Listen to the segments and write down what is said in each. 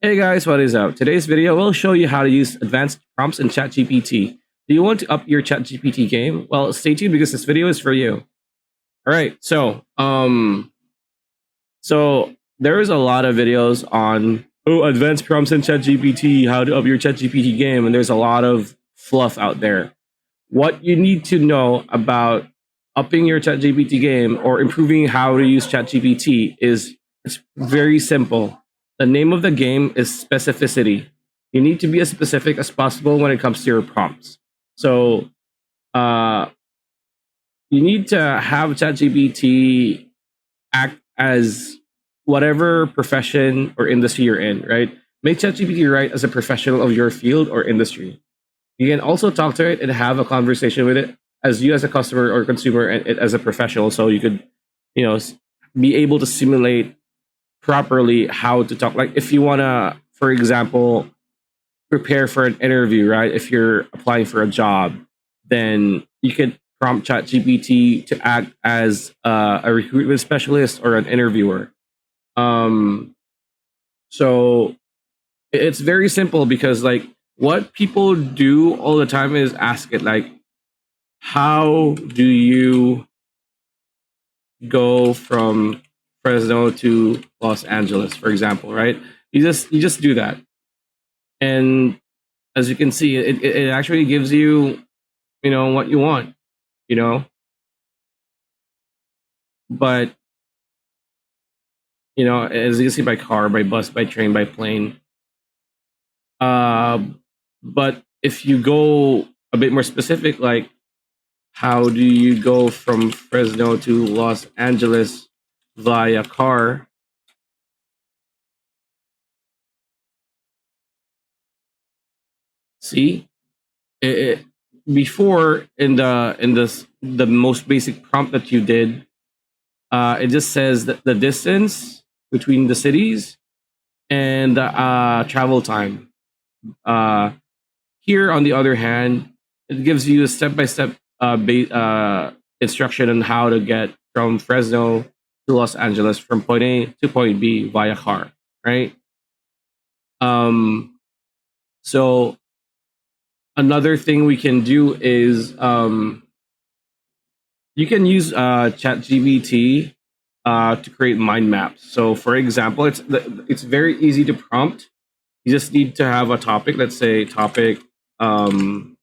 Hey guys, what is up? Today's video will show you how to use advanced prompts in ChatGPT. Do you want to up your ChatGPT game? Well, stay tuned because this video is for you. All right, so there is a lot of videos on advanced prompts in ChatGPT, how to up your ChatGPT game, and there's a lot of fluff out there. What you need to know about upping your ChatGPT game or improving how to use ChatGPT is it's very simple. The name of the game is specificity. You need to be as specific as possible when it comes to your prompts. So uh, you need to have ChatGPT act as whatever profession or industry you're in, right? Make ChatGPT write as a professional of your field or industry. You can also talk to it and have a conversation with it as you as a customer or consumer and it as a professional. So you could, be able to simulate properly how to talk. Like if you want to, for example, prepare for an interview, right? If you're applying for a job, then you could prompt ChatGPT to act as a recruitment specialist or an interviewer. Um, so it's very simple because like what people do all the time is ask it like, how do you go from Fresno to Los Angeles, for example, right? You just do that, and as you can see, it actually gives you what you want, you know. But as you can see, by car, by bus, by train, by plane. Uh, but if you go a bit more specific, like how do you go from Fresno to Los Angeles via car? See, it, before the most basic prompt that you did, it just says that the distance between the cities and the travel time. Uh, Here, on the other hand, it gives you a step-by-step instruction on how to get from Fresno to Los Angeles from point A to point B via car, right? Um, so another thing we can do is you can use ChatGPT to create mind maps. So, for example, it's very easy to prompt. You just need to have a topic. Let's say topic um,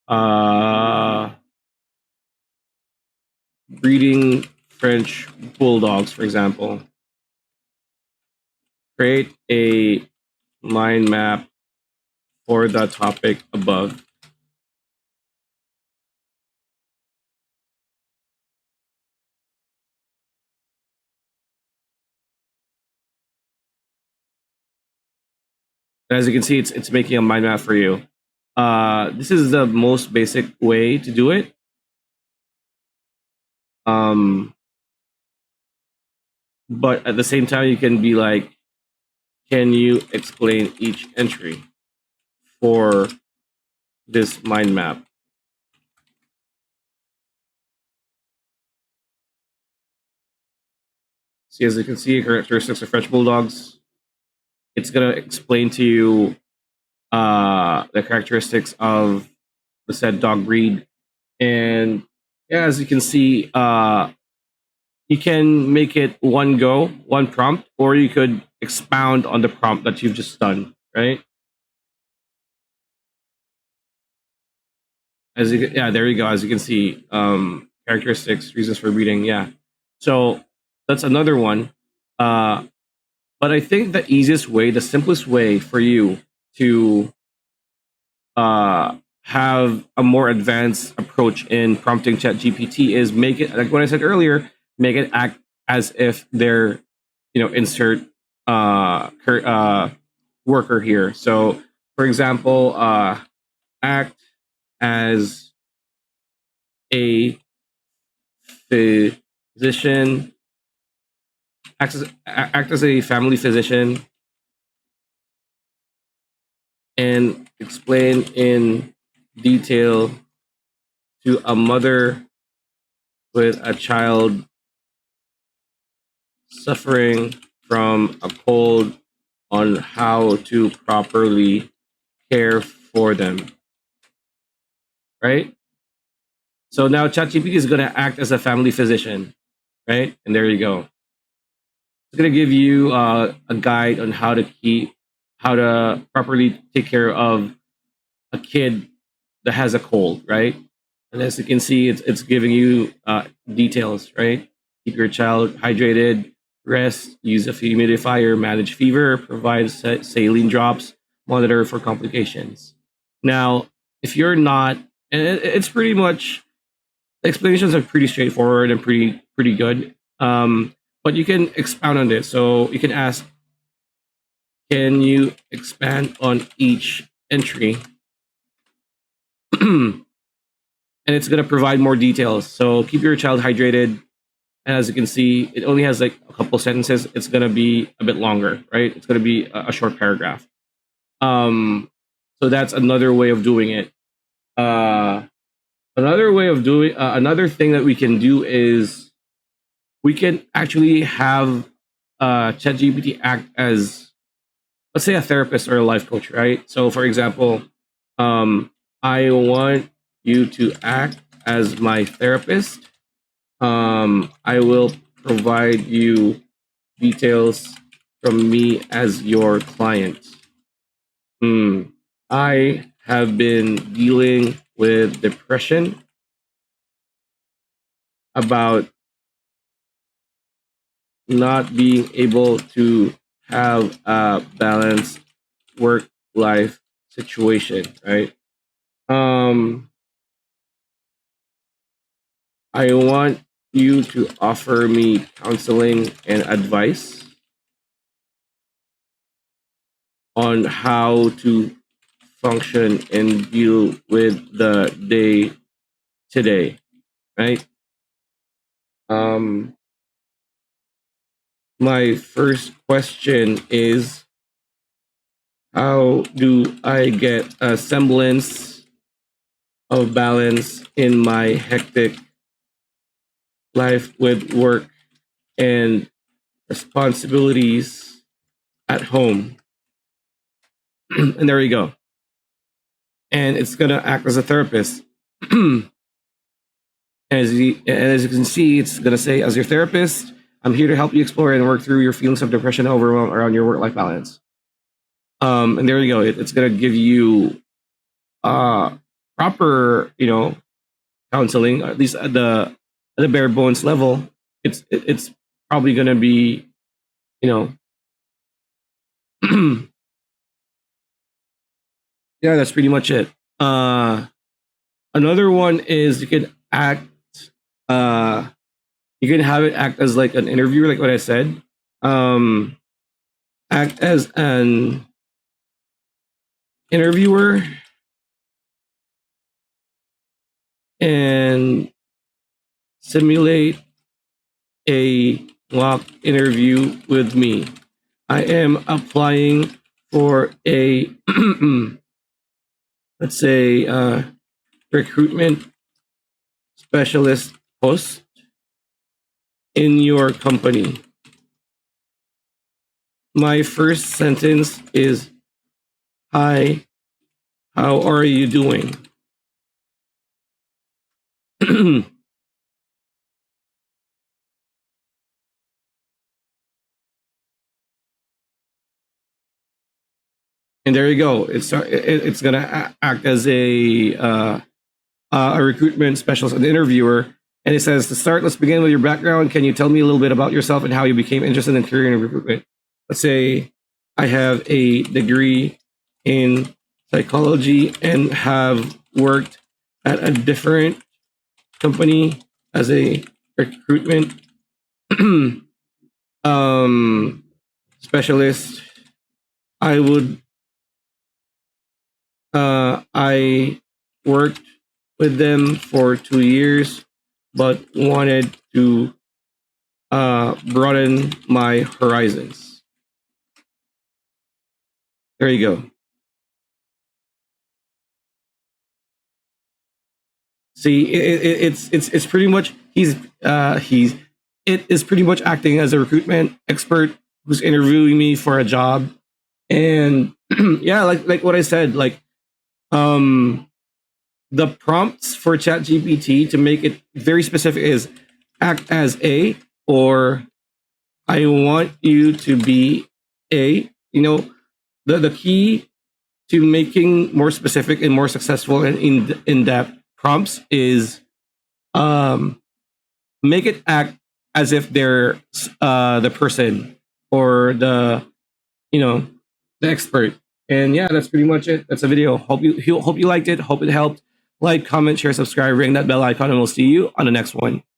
uh, breeding French bulldogs, for example. Create a mind map for the topic above. And as you can see, it's making a mind map for you. This is the most basic way to do it. Um, but at the same time, you can be like, can you explain each entry for this mind map? See, as you can see, characteristics of French bulldogs. It's gonna explain to you the characteristics of the said dog breed, and yeah, as you can see, you can make it one go, one prompt, or you could expound on the prompt that you've just done, right? Yeah, there you go. As you can see, characteristics, reasons for breeding. Yeah, so that's another one. Uh, but I think the easiest way, the simplest way for you to have a more advanced approach in prompting ChatGPT is make it like what I said earlier, make it act as if they're, insert worker here. So, for example, act as a physician, act as a family physician, and explain in detail to a mother with a child suffering from a cold on how to properly care for them, right? So now ChatGPT is going to act as a family physician, right? And there you go. It's going to give you a guide on how to properly take care of a kid that has a cold, right? And as you can see, it's giving you details, right? Keep your child hydrated, rest, use a humidifier, manage fever, provide saline drops, monitor for complications. Now, if you're not, and it's pretty much the explanations are pretty straightforward and pretty good. But you can expound on this. So you can ask, can you expand on each entry? And it's going to provide more details. So keep your child hydrated. And as you can see, it only has like a couple sentences. It's going to be a bit longer, right? It's going to be a short paragraph. So that's another way of doing it. Another thing that we can do is we can actually have ChatGPT act as, let's say, a therapist or a life coach, right? So, for example, I want you to act as my therapist. I will provide you details from me as your client. I have been dealing with depression about not being able to have a balanced work life situation, right? I want you to offer me counseling and advice on how to function and deal with the day today, right? My first question is, how do I get a semblance of balance in my hectic life with work and responsibilities at home? And there you go. And it's going to act as a therapist. As you can see, it's going to say, as your therapist, I'm here to help you explore and work through your feelings of depression and overwhelm around your work-life balance. And there you go. It's going to give you proper, counseling, at least at the bare bones level. It's probably going to be, yeah, that's pretty much it. Another one is you can act. You can have it act as like an interviewer, like what I said. Act as an interviewer and simulate a mock interview with me. I am applying for a let's say recruitment specialist post in your company. My first sentence is, hi, how are you doing? And there you go. It's gonna act as a recruitment specialist, an interviewer, and it says, to start, let's begin with your background. Can you tell me a little bit about yourself and how you became interested in career in recruitment? Let's say I have a degree in psychology and have worked at a different company as a recruitment specialist. I worked with them for 2 years, but wanted to broaden my horizons. There you go. See, it's pretty much it is pretty much acting as a recruitment expert who's interviewing me for a job. And yeah, like what I said, like um the prompts for ChatGPT to make it very specific is act as a, or I want you to be a. You know, the key to making more specific and more successful and in depth prompts is um make it act as if they're the person or the, you know, the expert. And yeah, that's pretty much it. That's a video. Hope you liked it. Hope it helped. Like, comment, share, subscribe, ring that bell icon, and we'll see you on the next one.